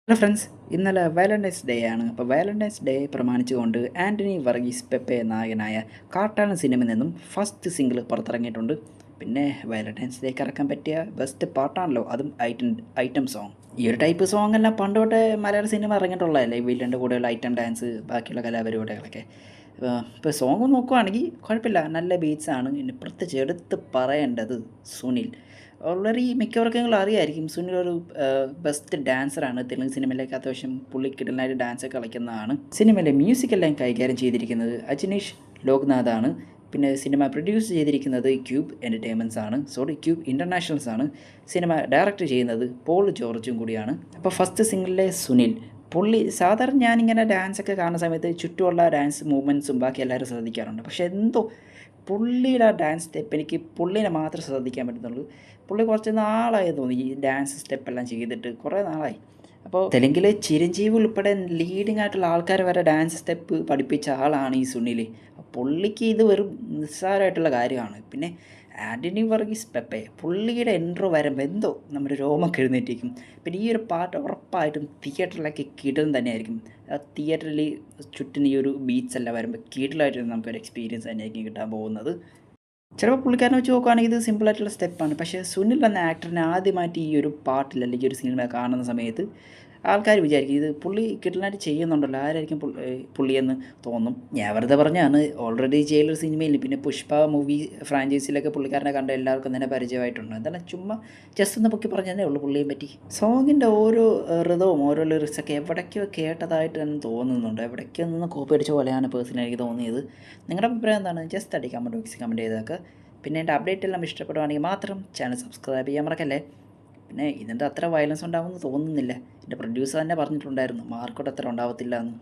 Hello friends, ഇന്നലെ Valentine's day ആണ്. അപ്പോൾ വാലന്റൈൻസ് ഡേ പ്രമാണിച്ചുകൊണ്ട് ആൻ്റണി വർഗീസ് പെപ്പെ നായകനായ കാട്ടാളൻ സിനിമയിൽ നിന്നും ഫസ്റ്റ് സിംഗിൾ പുറത്തിറങ്ങിയിട്ടുണ്ട്. പിന്നെ വാലന്റൈൻസ് ഡേക്ക് ഇറക്കാൻ പറ്റിയ ബെസ്റ്റ് പാട്ടാണല്ലോ, അതും ഐറ്റം സോങ്. ഈ ഒരു ടൈപ്പ് സോങ് എല്ലാം പണ്ട് തൊട്ടേ മലയാള സിനിമ ഇറങ്ങിയിട്ടുള്ളതല്ലേ, വില്ലൻ്റെ കൂടെയുള്ള ഐറ്റം ഡാൻസ്, ബാക്കിയുള്ള കലാപരിപാടികളൊക്കെ. ഇപ്പോൾ സോങ് നോക്കുവാണെങ്കിൽ കുഴപ്പമില്ല, നല്ല ബീറ്റ്സ് ആണ്. പിന്നെ പ്രത്യേകിച്ച് എടുത്ത് പറയേണ്ടത് സുനിൽ. ഓൾറെഡി മിക്കവർക്കെങ്കിലും അറിയായിരിക്കും, സുനിൽ ഒരു ബെസ്റ്റ് ഡാൻസറാണ്. തെലുങ്ക് സിനിമയിലേക്ക് അത്യാവശ്യം പുള്ളി കിടലായിട്ട് ഡാൻസൊക്കെ കളിക്കുന്നതാണ്. സിനിമയിലെ മ്യൂസിക്കെല്ലാം കൈകാര്യം ചെയ്തിരിക്കുന്നത് അജിനേഷ് ലോക്നാഥാണ്. പിന്നെ സിനിമ പ്രൊഡ്യൂസ് ചെയ്തിരിക്കുന്നത് ക്യൂബ് ഇൻ്റർനാഷണൽസ് ആണ്. സിനിമ ഡയറക്റ്റ് ചെയ്യുന്നത് പോൾ ജോർജും കൂടിയാണ്. അപ്പോൾ ഫസ്റ്റ് സിംഗിളിലെ സുനിൽ പുള്ളി സാധാരണ ഞാനിങ്ങനെ ഡാൻസൊക്കെ കാണുന്ന സമയത്ത് ചുറ്റുമുള്ള ഡാൻസ് മൂവ്മെൻറ്റ്സും ബാക്കി എല്ലാവരും ശ്രദ്ധിക്കാറുണ്ട്. പക്ഷേ എന്തോ പുള്ളിയുടെ ആ ഡാൻസ് സ്റ്റെപ്പ് എനിക്ക് പുള്ളീനെ മാത്രമേ ശ്രദ്ധിക്കാൻ പറ്റുന്നുള്ളൂ. പുള്ളി കുറച്ച് നാളായി തോന്നി ഈ ഡാൻസ് സ്റ്റെപ്പെല്ലാം ചെയ്തിട്ട്, കുറേ നാളായി. അപ്പോൾ തെലുങ്കിൽ ചിരഞ്ജീവി ഉൾപ്പെടെ ലീഡിങ് ആയിട്ടുള്ള ആൾക്കാർ വരെ ഡാൻസ് സ്റ്റെപ്പ് പഠിപ്പിച്ച ആളാണ് ഈ സുനിൽ. പുള്ളിക്ക് ഇത് വെറും നിസ്സാരമായിട്ടുള്ള കാര്യമാണ്. പിന്നെ ആൻ്റണി വർഗീസ് പെപ്പെ പുള്ളിയുടെ എൻട്രോ വരുമ്പോൾ എന്തോ നമ്മുടെ രോമൊക്കെ എഴുന്നേറ്റിരിക്കും. പിന്നെ ഈ ഒരു പാട്ട് ഉറപ്പായിട്ടും തിയേറ്ററിലൊക്കെ കിടലും തന്നെയായിരിക്കും. ആ തിയേറ്ററിൽ ചുറ്റും ഈ ഒരു ബീറ്റ്സ് എല്ലാം വരുമ്പോൾ കിടലായിട്ട് നമുക്കൊരു എക്സ്പീരിയൻസ് തന്നെയായിരിക്കും കിട്ടാൻ പോകുന്നത്. ചിലപ്പോൾ പുള്ളിക്കാരനെ വെച്ച് നോക്കുകയാണെങ്കിൽ ഇത് സിമ്പിളായിട്ടുള്ള സ്റ്റെപ്പാണ്. പക്ഷേ സുനിൽ എന്ന ആക്ടറിനെ ആദ്യമായിട്ട് ഈ ഒരു പാട്ടിൽ അല്ലെങ്കിൽ ഒരു സിനിമ കാണുന്ന സമയത്ത് ആൾക്കാർ വിചാരിക്കും ഇത് പുള്ളി കിട്ടലായിട്ട് ചെയ്യുന്നുണ്ടല്ലോ, ആരായിരിക്കും പുള്ളിയെന്ന് തോന്നും. ഞാൻ വെറുതെ പറഞ്ഞാണ്. ഓൾറെഡി ചെയ്തൊരു സിനിമയിൽ പിന്നെ പുഷ്പ മൂവി ഫ്രാഞ്ചൈസിയിലൊക്കെ പുള്ളിക്കാരനെ കണ്ട എല്ലാവർക്കും തന്നെ പരിചയമായിട്ടുണ്ട്. എന്താണ് ചുമ്മാ ജസ്റ്റ് ഒന്ന് പൊക്കി പറഞ്ഞതേ ഉള്ളൂ പുള്ളിയെ പറ്റി. സോങ്ങിൻ്റെ ഓരോ ഋതവും ഓരോ ലിറിക്സൊക്കെ എവിടേക്കോ കേട്ടതായിട്ട് തന്നെ തോന്നുന്നുണ്ട്. എവിടേക്കോ നിന്ന് കോപ്പി അടിച്ച പോലെയാണ് പേഴ്സണലി എനിക്ക് തോന്നിയത്. നിങ്ങളുടെ അഭിപ്രായം എന്താണ്? ജസ്റ്റ് അടി കമൻറ്റ് ബോക്സിൽ കമൻറ്റ് ചെയ്തേക്ക്. പിന്നെ എൻ്റെ അപ്ഡേറ്റ് എല്ലാം ഇഷ്ടപ്പെടുവാണെങ്കിൽ മാത്രം ചാനൽ സബ്സ്ക്രൈബ് ചെയ്യാൻ മറക്കല്ലേ. പിന്നെ ഇതിൻ്റെ അത്ര വയലൻസ് ഉണ്ടാവുമെന്ന് തോന്നുന്നില്ല. എൻ്റെ പ്രൊഡ്യൂസർ തന്നെ പറഞ്ഞിട്ടുണ്ടായിരുന്നു മാർക്കോട്ട് അത്ര ഉണ്ടാവത്തില്ല എന്ന്.